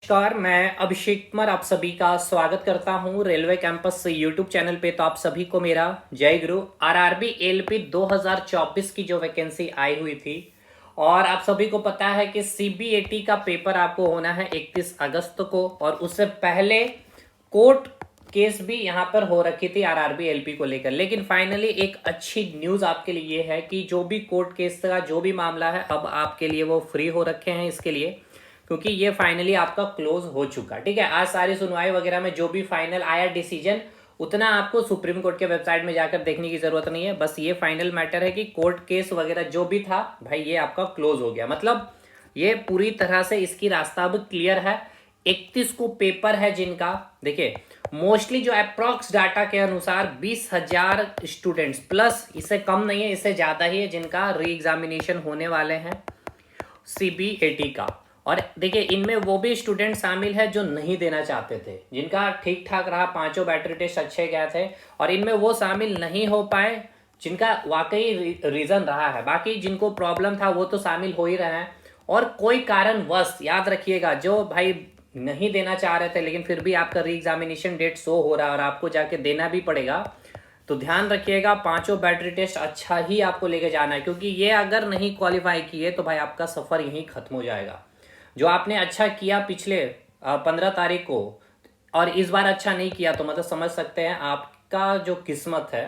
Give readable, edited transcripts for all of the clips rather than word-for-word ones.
नमस्कार, मैं अभिषेक कुमार आप सभी का स्वागत करता हूं रेलवे कैंपस यूट्यूब चैनल पे। तो आप सभी को मेरा जय गुरु। आरआरबी एलपी 2024 की जो वैकेंसी आई हुई थी और आप सभी को पता है कि सीबीएटी का पेपर आपको होना है 31 अगस्त को, और उससे पहले कोर्ट केस भी यहां पर हो रखी थी आरआरबी एलपी को लेकर। लेकिन फाइनली एक अच्छी न्यूज आपके लिए है कि जो भी कोर्ट केस का जो भी मामला है अब आपके लिए वो फ्री हो रखे हैं इसके लिए, क्योंकि ये फाइनली आपका क्लोज हो चुका। ठीक है, आज सारी सुनवाई वगैरह में जो भी फाइनल आया डिसीजन उतना आपको सुप्रीम कोर्ट के वेबसाइट में जाकर देखने की जरूरत नहीं है। बस ये फाइनल मैटर है कि कोर्ट केस वगैरह जो भी था भाई ये आपका क्लोज हो गया। मतलब ये पूरी तरह से इसकी रास्ता अब क्लियर है। 31 को पेपर है जिनका, देखिए मोस्टली जो अप्रॉक्स डाटा के अनुसार 20,000 स्टूडेंट्स प्लस, इससे कम नहीं है इससे ज्यादा ही है, जिनका री एग्जामिनेशन होने वाले हैं सीबीएटी का। और देखिए इनमें वो भी स्टूडेंट शामिल है जो नहीं देना चाहते थे, जिनका ठीक ठाक रहा, पांचों बैटरी टेस्ट अच्छे गए थे, और इनमें वो शामिल नहीं हो पाए जिनका वाकई रीजन रहा है। बाकी जिनको प्रॉब्लम था वो तो शामिल हो ही रहे हैं, और कोई कारणवश याद रखिएगा जो भाई नहीं देना चाह रहे थे लेकिन फिर भी आपका री एग्जामिनेशन डेट शो हो रहा है और आपको जाके देना भी पड़ेगा, तो ध्यान रखिएगा पांचों बैटरी टेस्ट अच्छा ही आपको लेके जाना है, क्योंकि ये अगर नहीं क्वालिफाई किए तो भाई आपका सफर यहीं खत्म हो जाएगा। जो आपने अच्छा किया पिछले 15 तारीख को और इस बार अच्छा नहीं किया, तो मतलब समझ सकते हैं आपका जो किस्मत है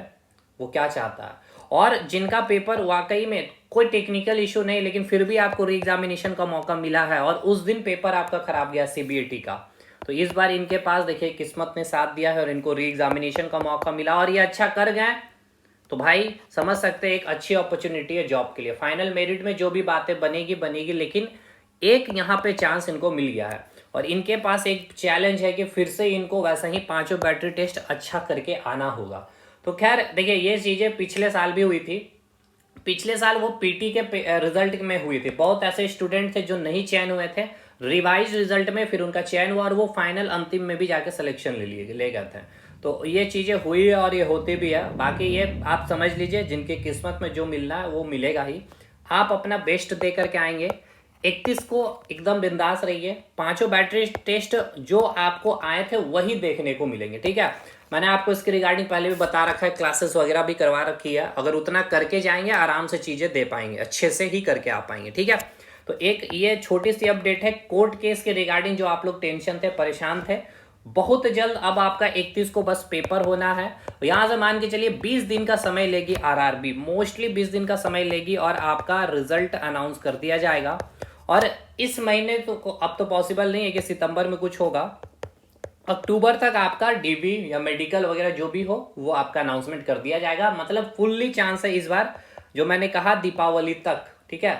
वो क्या चाहता है। और जिनका पेपर वाकई में कोई टेक्निकल इशू नहीं लेकिन फिर भी आपको री एग्जामिनेशन का मौका मिला है और उस दिन पेपर आपका खराब गया सीबीएटी का, तो इस बार इनके पास देखिए किस्मत ने साथ दिया है और इनको री एग्जामिनेशन का मौका मिला और ये अच्छा कर गए। तो भाई समझ सकते हैं एक अच्छी अपॉर्चुनिटी है जॉब के लिए। फाइनल मेरिट में जो भी बातें बनेगी बनेगी, लेकिन एक यहाँ पे चांस इनको मिल गया है और इनके पास एक चैलेंज है कि फिर से इनको वैसा ही पांचों बैटरी टेस्ट अच्छा करके आना होगा। तो खैर देखिए ये चीजें पिछले साल भी हुई थी। पिछले साल वो पीटी के रिजल्ट में हुई थी, बहुत ऐसे स्टूडेंट थे जो नहीं चयन हुए थे, रिवाइज रिजल्ट में फिर उनका चयन हुआ और वो फाइनल अंतिम में भी जाके सिलेक्शन ले गए थे। तो ये चीजें हुई है और ये होती भी है। बाकी ये आप समझ लीजिए जिनकी किस्मत में जो मिलना है वो मिलेगा ही। आप अपना बेस्ट दे करके आएंगे। 31 को एकदम बिंदास रहिए। पांचों बैटरी टेस्ट जो आपको आए थे वही देखने को मिलेंगे। ठीक है, मैंने आपको इसके रिगार्डिंग पहले भी बता रखा है, क्लासेस वगैरह भी करवा रखी है। अगर उतना करके जाएंगे आराम से चीजें दे पाएंगे, अच्छे से ही करके आ पाएंगे। ठीक है, तो एक ये छोटी सी अपडेट है कोर्ट केस के रिगार्डिंग। जो आप लोग टेंशन थे, परेशान थे, बहुत जल्द अब आपका 31 को बस पेपर होना है। यहां से मान के चलिए 20 दिन का समय लेगी आरआरबी, मोस्टली 20 दिन का समय लेगी और आपका रिजल्ट अनाउंस कर दिया जाएगा। और इस महीने तो अब तो पॉसिबल नहीं है कि सितंबर में कुछ होगा, अक्टूबर तक आपका डीबी या मेडिकल वगैरह जो भी हो वो आपका अनाउंसमेंट कर दिया जाएगा। मतलब फुल्ली चांस है इस बार, जो मैंने कहा दीपावली तक। ठीक है,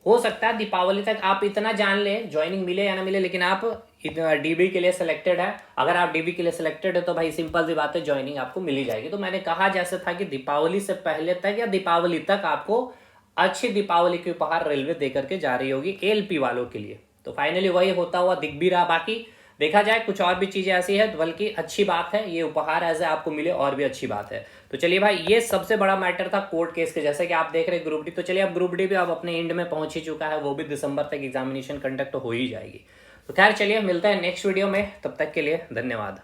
हो सकता है दीपावली तक आप इतना जान ले ज्वाइनिंग मिले या ना मिले, लेकिन आप डीबी के लिए सिलेक्टेड है। अगर आप डीबी के लिए सिलेक्टेड है तो भाई सिंपल सी बात है, ज्वाइनिंग आपको मिली जाएगी। तो मैंने कहा जैसे था कि दीपावली से पहले तक या दीपावली तक आपको अच्छी दीपावली की उपहार रेलवे देकर के जा रही होगी एलपी वालों के लिए। तो फाइनली वही होता हुआ दिख भी रहा। बाकी देखा जाए कुछ और भी चीजें ऐसी है, बल्कि अच्छी बात है ये उपहार ऐसे आपको मिले और भी अच्छी बात है। तो चलिए भाई, ये सबसे बड़ा मैटर था कोर्ट केस के, जैसे कि आप देख रहे हैं ग्रुप डी। तो चलिए अब ग्रुप डी भी अब अपने एंड में पहुंच ही चुका है, वो भी दिसंबर तक एग्जामिनेशन कंडक्ट हो ही जाएगी। तो खैर चलिए मिलता है नेक्स्ट वीडियो में, तब तक के लिए धन्यवाद।